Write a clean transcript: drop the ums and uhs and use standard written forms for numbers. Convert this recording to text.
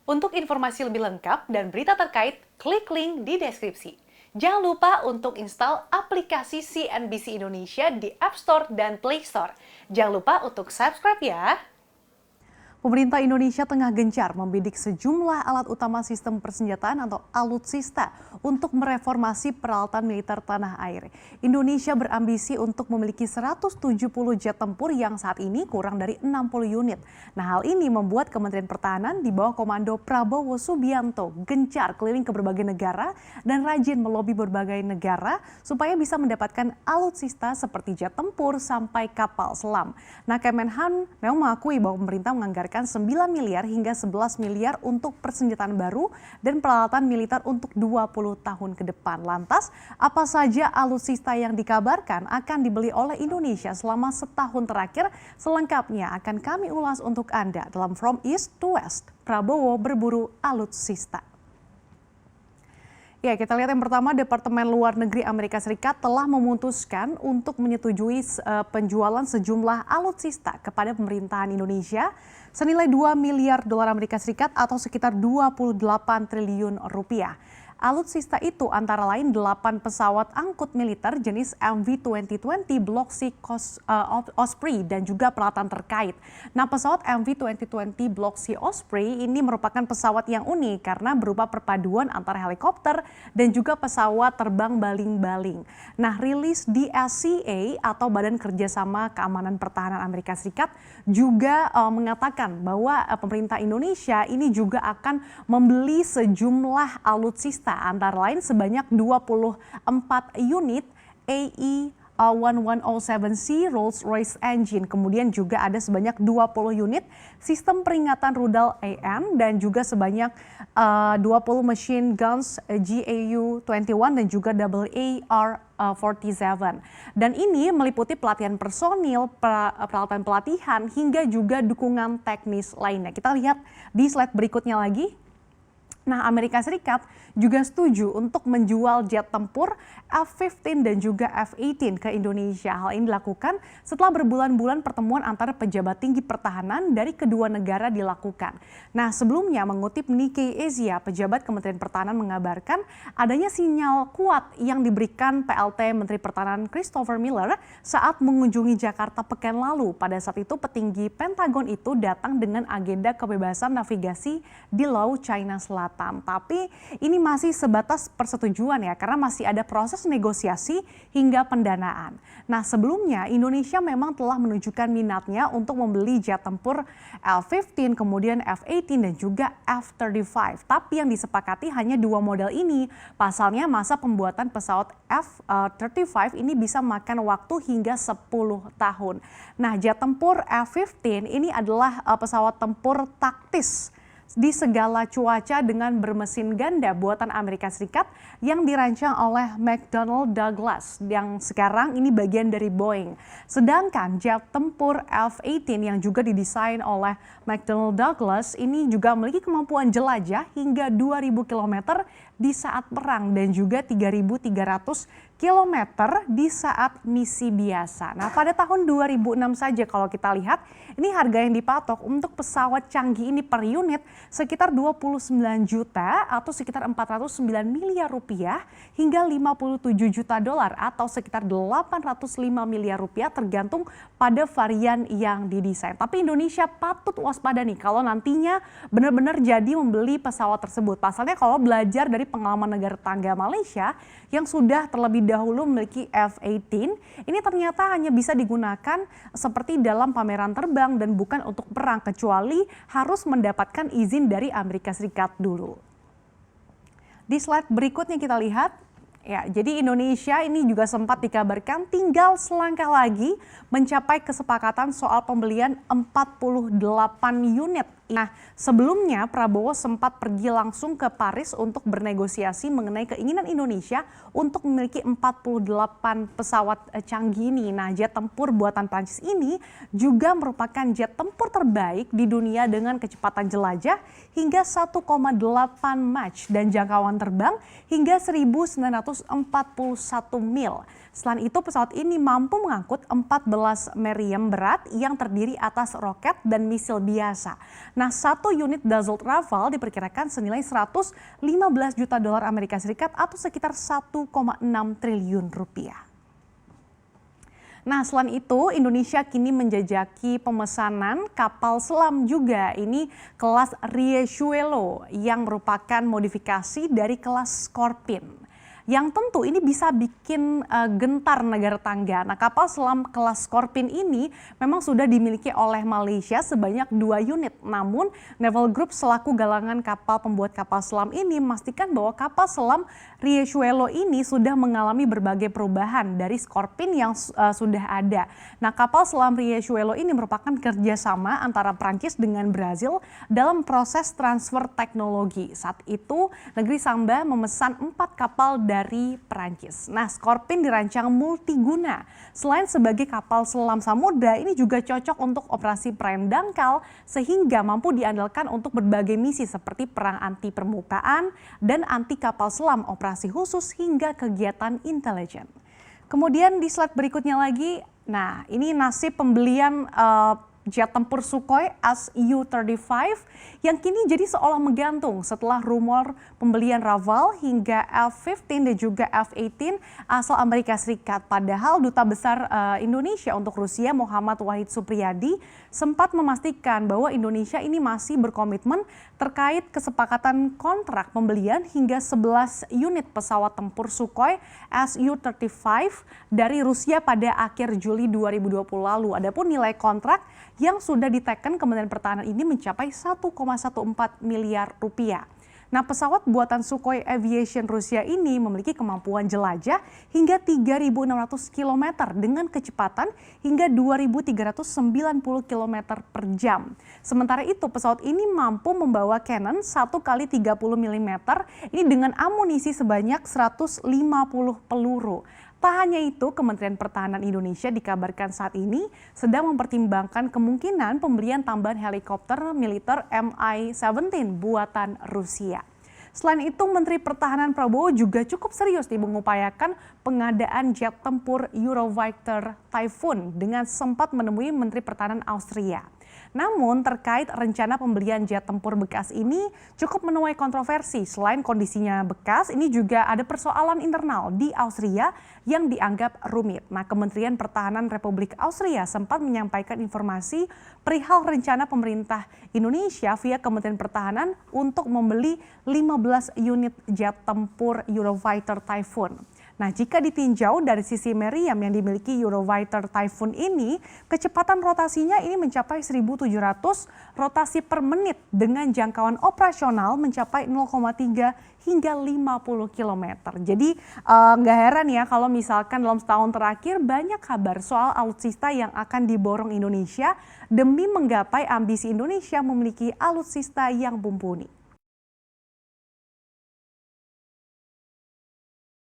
Untuk informasi lebih lengkap dan berita terkait, klik link di deskripsi. Jangan lupa untuk install aplikasi CNBC Indonesia di App Store dan Play Store. Jangan lupa untuk subscribe ya. Pemerintah Indonesia tengah gencar membidik sejumlah alat utama sistem persenjataan atau alutsista untuk mereformasi peralatan militer tanah air. Indonesia berambisi untuk memiliki 170 jet tempur yang saat ini kurang dari 60 unit. Nah, hal ini membuat Kementerian Pertahanan di bawah komando Prabowo Subianto gencar keliling ke berbagai negara dan rajin melobi berbagai negara supaya bisa mendapatkan alutsista seperti jet tempur sampai kapal selam. Nah, Kemenhan memang mengakui bahwa pemerintah menganggarkan 9 miliar hingga 11 miliar untuk persenjataan baru dan peralatan militer untuk 20 tahun ke depan. Lantas, apa saja alutsista yang dikabarkan akan dibeli oleh Indonesia selama setahun terakhir? Selengkapnya akan kami ulas untuk Anda dalam From East to West. Prabowo berburu alutsista. Ya, kita lihat yang pertama, Departemen Luar Negeri Amerika Serikat telah memutuskan untuk menyetujui penjualan sejumlah alutsista kepada pemerintahan Indonesia senilai 2 miliar dolar Amerika Serikat atau sekitar 28 triliun rupiah. Alutsista itu antara lain 8 pesawat angkut militer jenis MV-2020 Block C Osprey dan juga peralatan terkait. Nah, pesawat MV-2020 Block C Osprey ini merupakan pesawat yang unik karena berupa perpaduan antara helikopter dan juga pesawat terbang baling-baling. Nah, rilis DSCA atau Badan Kerjasama Keamanan Pertahanan Amerika Serikat juga mengatakan bahwa pemerintah Indonesia ini juga akan membeli sejumlah alutsista antara lain sebanyak 24 unit AE1107C Rolls-Royce engine. Kemudian juga ada sebanyak 20 unit sistem peringatan rudal AN dan juga sebanyak 20 machine guns GAU-21 dan juga AR-47. Dan ini meliputi pelatihan personil, peralatan pelatihan hingga juga dukungan teknis lainnya. Kita lihat di slide berikutnya lagi. Nah, Amerika Serikat juga setuju untuk menjual jet tempur F-15 dan juga F-18 ke Indonesia. Hal ini dilakukan setelah berbulan-bulan pertemuan antara pejabat tinggi pertahanan dari kedua negara dilakukan. Nah, sebelumnya mengutip Nikkei Asia, pejabat Kementerian Pertahanan mengabarkan adanya sinyal kuat yang diberikan PLT Menteri Pertahanan Christopher Miller saat mengunjungi Jakarta pekan lalu. Pada saat itu petinggi Pentagon itu datang dengan agenda kebebasan navigasi di Laut China Selatan. Tapi ini masih sebatas persetujuan ya, karena masih ada proses negosiasi hingga pendanaan. Nah, sebelumnya Indonesia memang telah menunjukkan minatnya untuk membeli jet tempur F-15, kemudian F-18 dan juga F-35. Tapi yang disepakati hanya 2 model ini. Pasalnya masa pembuatan pesawat F-35 ini bisa makan waktu hingga 10 tahun. Nah, jet tempur F-15 ini adalah pesawat tempur taktis di segala cuaca dengan bermesin ganda buatan Amerika Serikat yang dirancang oleh McDonnell Douglas yang sekarang ini bagian dari Boeing. Sedangkan jet tempur F-18 yang juga didesain oleh McDonnell Douglas ini juga memiliki kemampuan jelajah hingga 2.000 km di saat perang dan juga 3.300 km di saat misi biasa. Nah, pada tahun 2006 saja kalau kita lihat, ini harga yang dipatok untuk pesawat canggih ini per unit sekitar 29 juta atau sekitar 409 miliar rupiah hingga 57 juta dolar atau sekitar 805 miliar rupiah tergantung pada varian yang didesain. Tapi Indonesia patut waspada nih kalau nantinya benar-benar jadi membeli pesawat tersebut. Pasalnya kalau belajar dari pengalaman negara tetangga Malaysia yang sudah terlebih dahulu memiliki F-18, ini ternyata hanya bisa digunakan seperti dalam pameran terbang dan bukan untuk perang, kecuali harus mendapatkan izin dari Amerika Serikat dulu. Di slide berikutnya kita lihat, ya, jadi Indonesia ini juga sempat dikabarkan tinggal selangkah lagi mencapai kesepakatan soal pembelian 48 unit. Nah, sebelumnya Prabowo sempat pergi langsung ke Paris untuk bernegosiasi mengenai keinginan Indonesia untuk memiliki 48 pesawat canggih ini. Nah, jet tempur buatan Prancis ini juga merupakan jet tempur terbaik di dunia dengan kecepatan jelajah hingga 1,8 Mach dan jangkauan terbang hingga 1941 mil. Selain itu, pesawat ini mampu mengangkut 14 meriam berat yang terdiri atas roket dan misil biasa. Nah, satu unit Dassault Rafale diperkirakan senilai 115 juta dolar Amerika Serikat atau sekitar 1,6 triliun rupiah. Nah, selain itu, Indonesia kini menjajaki pemesanan kapal selam juga. Ini kelas Riachuelo yang merupakan modifikasi dari kelas Scorpene. Yang tentu ini bisa bikin gentar negara tangga. Nah, kapal selam kelas Scorpene ini memang sudah dimiliki oleh Malaysia sebanyak 2 unit. Namun, Naval Group selaku galangan kapal pembuat kapal selam ini memastikan bahwa kapal selam Riachuelo ini sudah mengalami berbagai perubahan dari Scorpene yang sudah ada. Nah, kapal selam Riachuelo ini merupakan kerjasama antara Prancis dengan Brazil dalam proses transfer teknologi. Saat itu, negeri Samba memesan 4 kapal dari Perancis. Nah, Scorpene dirancang multiguna. Selain sebagai kapal selam samudra, ini juga cocok untuk operasi perang dangkal sehingga mampu diandalkan untuk berbagai misi seperti perang anti permukaan dan anti kapal selam, operasi khusus hingga kegiatan intelijen. Kemudian di slide berikutnya lagi, nah ini nasib pembelian jet tempur Sukhoi Su-35 yang kini jadi seolah menggantung setelah rumor pembelian Rafale hingga F-15 dan juga F-18 asal Amerika Serikat. Padahal Duta Besar Indonesia untuk Rusia Muhammad Wahid Supriyadi sempat memastikan bahwa Indonesia ini masih berkomitmen terkait kesepakatan kontrak pembelian hingga 11 unit pesawat tempur Sukhoi Su-35 dari Rusia pada akhir Juli 2020 lalu. Adapun nilai kontrak yang sudah diteken Kementerian Pertahanan ini mencapai 1,14 miliar rupiah. Nah, pesawat buatan Sukhoi Aviation Rusia ini memiliki kemampuan jelajah hingga 3.600 km dengan kecepatan hingga 2.390 km per jam. Sementara itu, pesawat ini mampu membawa cannon 1 kali 30 mm ini dengan amunisi sebanyak 150 peluru. Tak hanya itu, Kementerian Pertahanan Indonesia dikabarkan saat ini sedang mempertimbangkan kemungkinan pembelian tambahan helikopter militer Mi-17 buatan Rusia. Selain itu, Menteri Pertahanan Prabowo juga cukup serius mengupayakan pengadaan jet tempur Eurofighter Typhoon dengan sempat menemui Menteri Pertahanan Austria. Namun terkait rencana pembelian jet tempur bekas ini cukup menuai kontroversi. Selain kondisinya bekas, ini juga ada persoalan internal di Austria yang dianggap rumit. Nah, Kementerian Pertahanan Republik Austria sempat menyampaikan informasi perihal rencana pemerintah Indonesia via Kementerian Pertahanan untuk membeli 15 unit jet tempur Eurofighter Typhoon. Nah, jika ditinjau dari sisi meriam yang dimiliki Eurofighter Typhoon ini, kecepatan rotasinya ini mencapai 1.700 rotasi per menit dengan jangkauan operasional mencapai 0,3 hingga 50 km. Jadi nggak heran ya kalau misalkan dalam setahun terakhir banyak kabar soal alutsista yang akan diborong Indonesia demi menggapai ambisi Indonesia memiliki alutsista yang mumpuni.